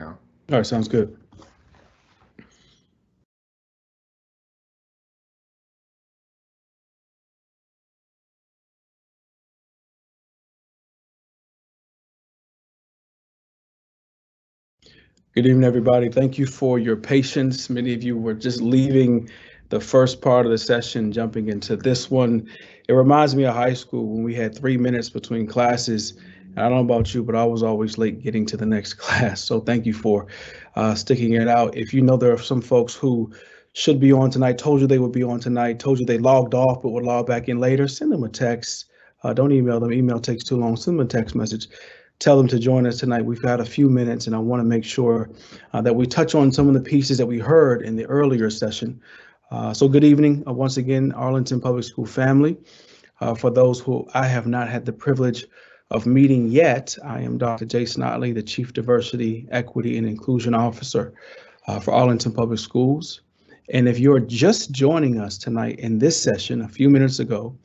All right, sounds good. Good evening, everybody. Thank you for your patience. Many of you were just leaving the first part of the session, jumping into this one. It reminds me of high school when we had 3 minutes between classes. I don't know about you, but I was always late getting to the next class. So thank you for sticking it out. If you know there are some folks who should be on tonight, told you they would be on tonight, told you they logged off but would log back in later, send them a text. Don't email them. Email takes too long. Send them a text message. Tell them to join us tonight. We've got a few minutes, and I want to make sure that we touch on some of the pieces that we heard in the earlier session. So good evening, once again, Arlington Public School family. For those who I have not had the privilege of meeting yet, I am Dr. Jason Otley, the Chief Diversity, Equity, and Inclusion Officer for Arlington Public Schools. And if you're just joining us tonight in this session, a few minutes ago,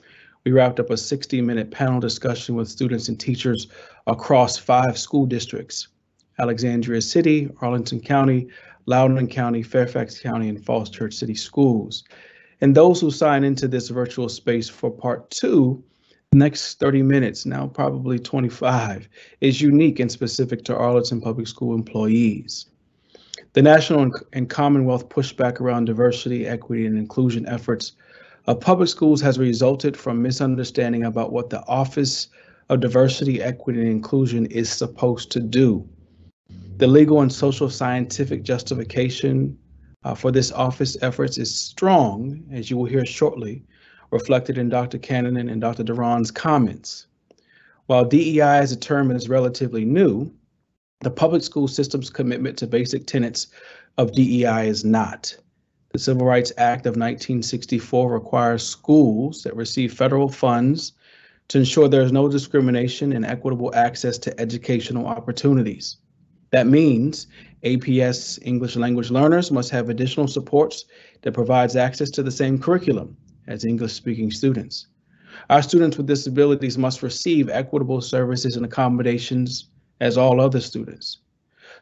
we wrapped up a 60-minute panel discussion with students and teachers across 5 school districts: Alexandria City, Arlington County, Loudoun County, Fairfax County, and Falls Church City Schools. And those who sign into this virtual space for part 2, the next 30 minutes, now probably 25, is unique and specific to Arlington Public School employees. The national and Commonwealth pushback around diversity, equity, and inclusion efforts of public schools has resulted from misunderstanding about what the Office of Diversity, Equity, and Inclusion is supposed to do. The legal and social scientific justification for this office efforts is strong, as you will hear shortly, reflected in Dr. Kanninen and Dr. Durán's comments. While DEI as a term is relatively new, the public school system's commitment to basic tenets of DEI is not. The Civil Rights Act of 1964 requires schools that receive federal funds to ensure there is no discrimination and equitable access to educational opportunities. That means APS English language learners must have additional supports that provides access to the same curriculum as English-speaking students. Our students with disabilities must receive equitable services and accommodations as all other students.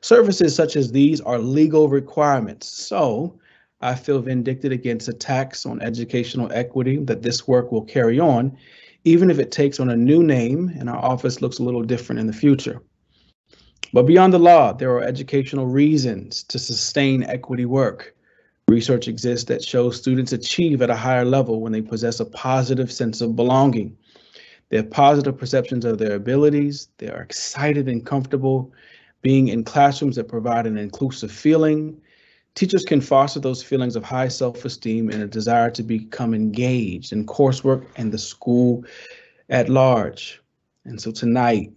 Services such as these are legal requirements, so I feel vindictive against attacks on educational equity that this work will carry on, even if it takes on a new name and our office looks a little different in the future. But beyond the law, there are educational reasons to sustain equity work. Research exists that shows students achieve at a higher level when they possess a positive sense of belonging. They have positive perceptions of their abilities. They are excited and comfortable being in classrooms that provide an inclusive feeling. Teachers can foster those feelings of high self-esteem and a desire to become engaged in coursework and the school at large. And so tonight,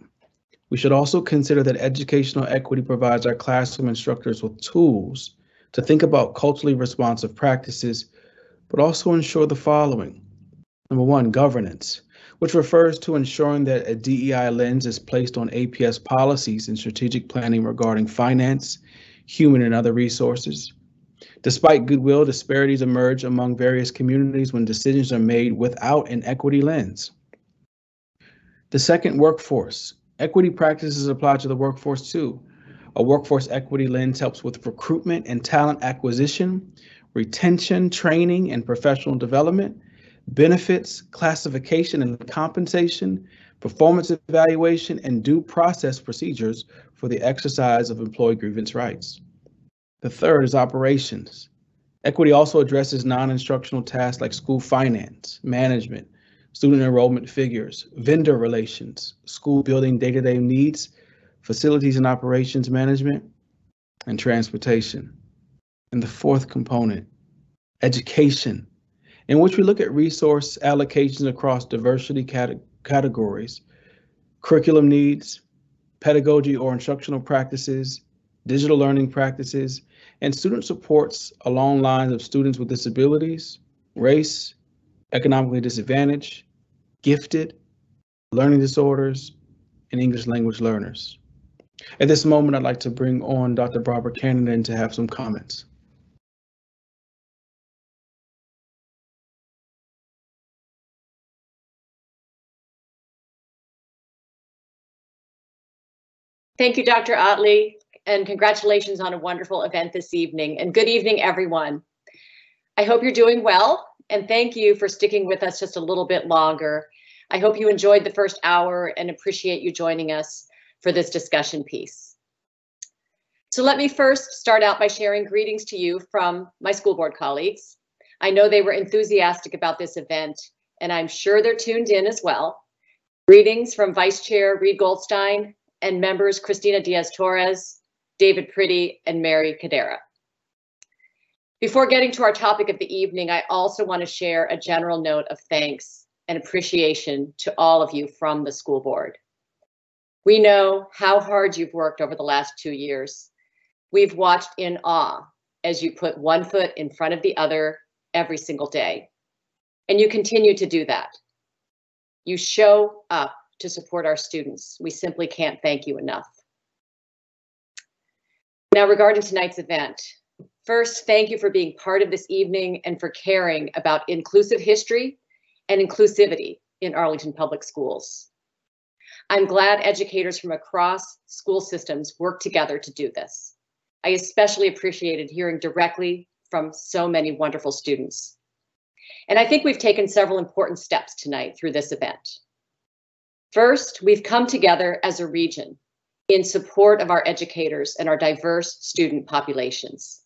we should also consider that educational equity provides our classroom instructors with tools to think about culturally responsive practices, but also ensure the following. Number 1, governance, which refers to ensuring that a DEI lens is placed on APS policies and strategic planning regarding finance, human and other resources. Despite goodwill, disparities emerge among various communities when decisions are made without an equity lens. The second, workforce. Equity practices apply to the workforce too. A workforce equity lens helps with recruitment and talent acquisition, retention, training, and professional development, benefits, classification and compensation, performance evaluation, and due process procedures for the exercise of employee grievance rights. The third is operations. Equity also addresses non-instructional tasks like school finance, management, student enrollment figures, vendor relations, school building day-to-day needs, facilities and operations management, and transportation. And the fourth component, education, in which we look at resource allocations across diversity categories, curriculum needs, pedagogy or instructional practices, digital learning practices, and student supports along lines of students with disabilities, race, economically disadvantaged, gifted, learning disorders, and English language learners. At this moment, I'd like to bring on Dr. Barbara Kanninen to have some comments. Thank you, Dr. Otley. and congratulations on a wonderful event this evening, and good evening, everyone. I hope you're doing well, and thank you for sticking with us just a little bit longer. I hope you enjoyed the first hour and appreciate you joining us for this discussion piece. So let me first start out by sharing greetings to you from my school board colleagues. I know they were enthusiastic about this event, and I'm sure they're tuned in as well. Greetings from Vice Chair Reed Goldstein and members Cristina Diaz-Torres, David Priddy, and Mary Cadera. Before getting to our topic of the evening, I also want to share a general note of thanks and appreciation to all of you from the school board. We know how hard you've worked over the last 2 years. We've watched in awe as you put one foot in front of the other every single day. And you continue to do that. You show up to support our students. We simply can't thank you enough. Now, regarding tonight's event, first, thank you for being part of this evening and for caring about inclusive history and inclusivity in Arlington Public Schools. I'm glad educators from across school systems work together to do this. I especially appreciated hearing directly from so many wonderful students. And I think we've taken several important steps tonight through this event. First, we've come together as a region in support of our educators and our diverse student populations.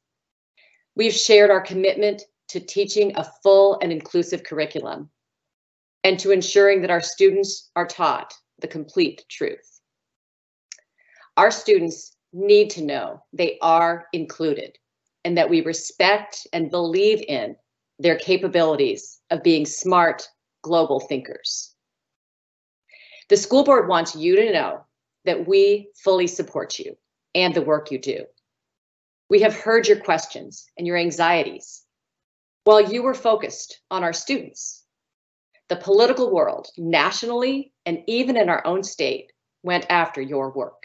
We've shared our commitment to teaching a full and inclusive curriculum and to ensuring that our students are taught the complete truth. Our students need to know they are included and that we respect and believe in their capabilities of being smart global thinkers. The school board wants you to know that we fully support you and the work you do. We have heard your questions and your anxieties while you were focused on our students. The political world, nationally and even in our own state, went after your work,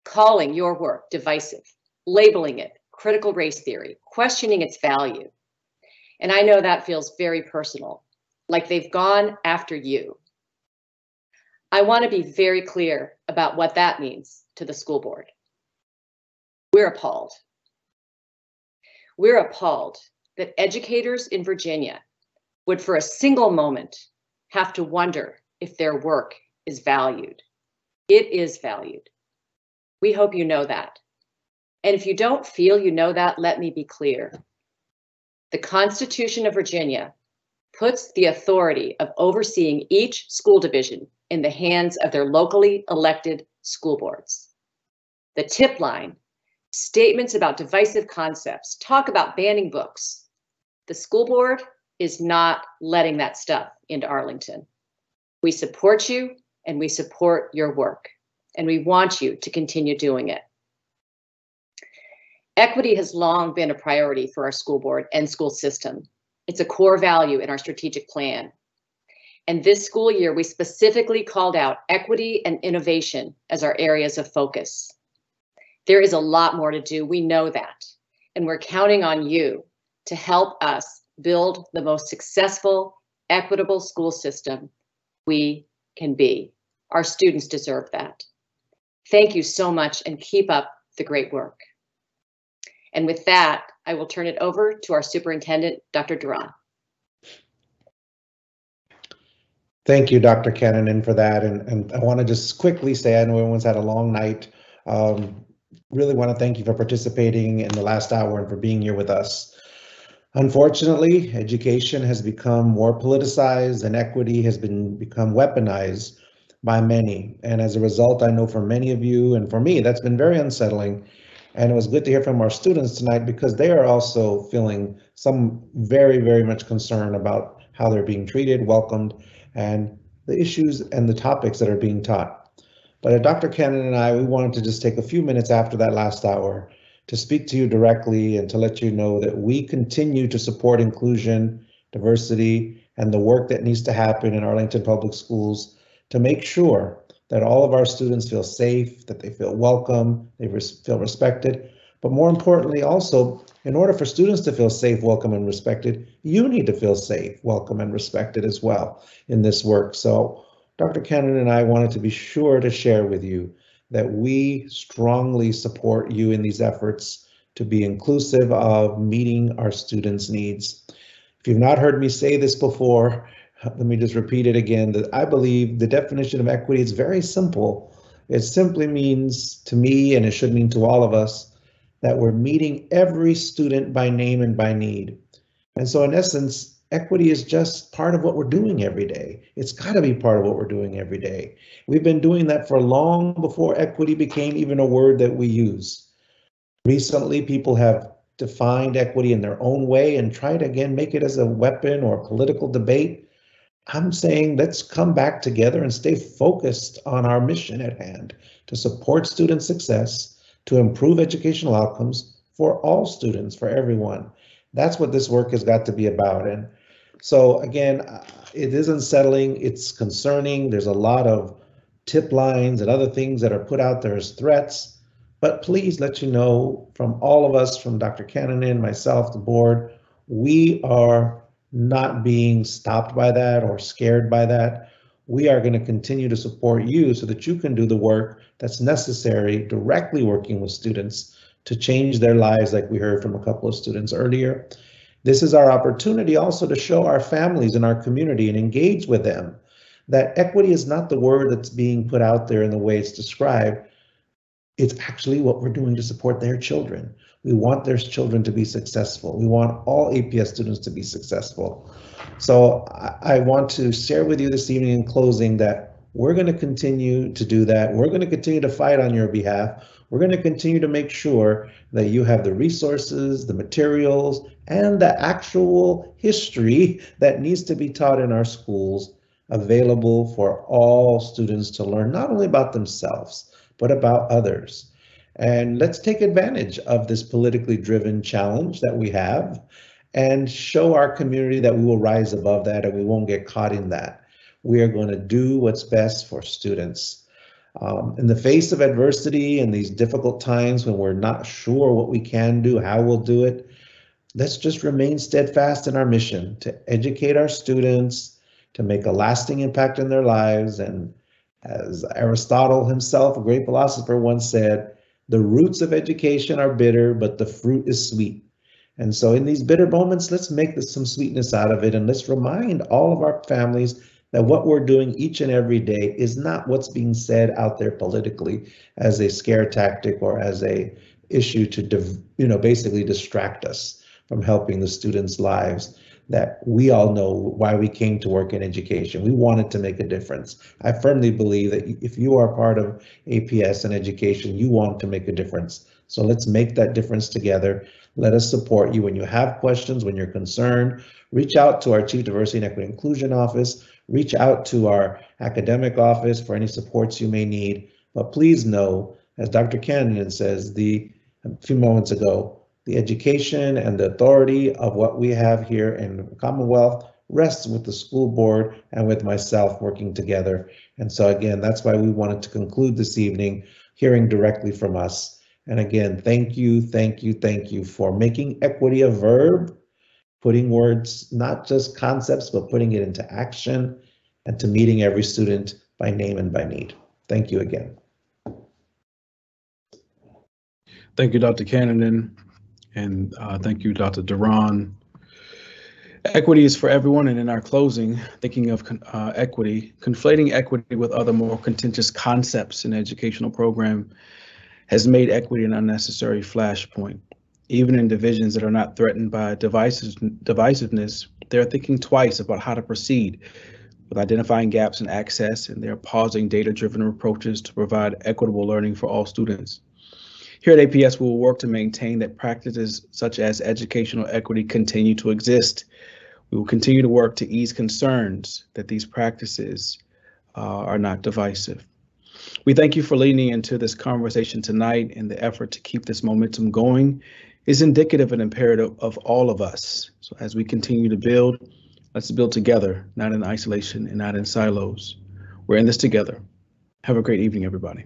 calling your work divisive, labeling it critical race theory, questioning its value. And I know that feels very personal, like they've gone after you. I want to be very clear about what that means to the school board. We're appalled. We're appalled that educators in Virginia would for a single moment have to wonder if their work is valued. It is valued. We hope you know that. And if you don't feel you know that, let me be clear. The Constitution of Virginia puts the authority of overseeing each school division in the hands of their locally elected school boards. The tip line, statements about divisive concepts, talk about banning books. The school board is not letting that stuff into Arlington. We support you and we support your work, and we want you to continue doing it. Equity has long been a priority for our school board and school system. It's a core value in our strategic plan. And this school year, we specifically called out equity and innovation as our areas of focus. There is a lot more to do, we know that, and we're counting on you to help us build the most successful, equitable school system we can be. Our students deserve that. Thank you so much and keep up the great work. And with that, I will turn it over to our superintendent, Dr. Durán. Thank you, Dr. Kanninen, for that. And I want to just quickly say, I know everyone's had a long night. Really want to thank you for participating in the last hour and for being here with us. Unfortunately, education has become more politicized and equity has become weaponized by many. And as a result, I know for many of you and for me, that's been very unsettling. And it was good to hear from our students tonight because they are also feeling some very, very much concern about how they're being treated, welcomed, and the issues and the topics that are being taught. But Dr. Kanninen and I, we wanted to just take a few minutes after that last hour to speak to you directly and to let you know that we continue to support inclusion, diversity, and the work that needs to happen in Arlington Public Schools to make sure that all of our students feel safe, that they feel welcome, they feel respected. But more importantly, also, in order for students to feel safe, welcome, and respected, you need to feel safe, welcome, and respected as well in this work. So Dr. Kanninen and I wanted to be sure to share with you that we strongly support you in these efforts to be inclusive of meeting our students' needs. If you've not heard me say this before, let me just repeat it again, that I believe the definition of equity is very simple. It simply means to me, and it should mean to all of us, that we're meeting every student by name and by need. And so in essence, equity is just part of what we're doing every day. It's got to be part of what we're doing every day. We've been doing that for long before equity became even a word that we use. Recently, people have defined equity in their own way and tried to, again, make it as a weapon or a political debate. I'm saying let's come back together and stay focused on our mission at hand to support student success, to improve educational outcomes for all students, for everyone. That's what this work has got to be about. And so again, it is unsettling, it's concerning. There's a lot of tip lines and other things that are put out there as threats, but please let you know from all of us, from Dr. Kanninen, myself, the board, we are not being stopped by that or scared by that. We are going to continue to support you so that you can do the work that's necessary, directly working with students to change their lives, like we heard from a couple of students earlier. This is our opportunity also to show our families in our community and engage with them that equity is not the word that's being put out there in the way it's described. It's actually what we're doing to support their children. We want their children to be successful. We want all APS students to be successful. So I want to share with you this evening in closing that we're going to continue to do that. We're going to continue to fight on your behalf. We're going to continue to make sure that you have the resources, the materials, and the actual history that needs to be taught in our schools available for all students to learn, not only about themselves, but about others. And let's take advantage of this politically driven challenge that we have and show our community that we will rise above that and we won't get caught in that. We are going to do what's best for students. In the face of adversity and these difficult times when we're not sure what we can do, how we'll do it, let's just remain steadfast in our mission to educate our students, to make a lasting impact in their lives. And as Aristotle himself, a great philosopher, once said, the roots of education are bitter, but the fruit is sweet. And so in these bitter moments, let's make some sweetness out of it. And let's remind all of our families that what we're doing each and every day is not what's being said out there politically as a scare tactic or as a issue to basically distract us from helping the students' lives. That we all know why we came to work in education. We wanted to make a difference. I firmly believe that if you are part of APS and education, you want to make a difference. So let's make that difference together. Let us support you. When you have questions, when you're concerned, reach out to our Chief Diversity and Equity Inclusion Office, reach out to our academic office for any supports you may need. But please know, as Dr. Kanninen says a few moments ago, the education and the authority of what we have here in the Commonwealth rests with the school board and with myself working together. And so again, that's why we wanted to conclude this evening hearing directly from us. And again, thank you for making equity a verb, putting words, not just concepts, but putting it into action, and to meeting every student by name and by need. Thank you again. Thank you, Dr. Kanninen. And thank you, Dr. Durán. Equity is for everyone, and in our closing, thinking of equity, conflating equity with other more contentious concepts in the educational program has made equity an unnecessary flashpoint. Even in divisions that are not threatened by divisiveness, they're thinking twice about how to proceed with identifying gaps in access, and they're pausing data-driven approaches to provide equitable learning for all students. Here at APS, we will work to maintain that practices such as educational equity continue to exist. We will continue to work to ease concerns that these practices are not divisive. We thank you for leaning into this conversation tonight, and the effort to keep this momentum going is indicative and imperative of all of us. So as we continue to build, let's build together, not in isolation and not in silos. We're in this together. Have a great evening, everybody.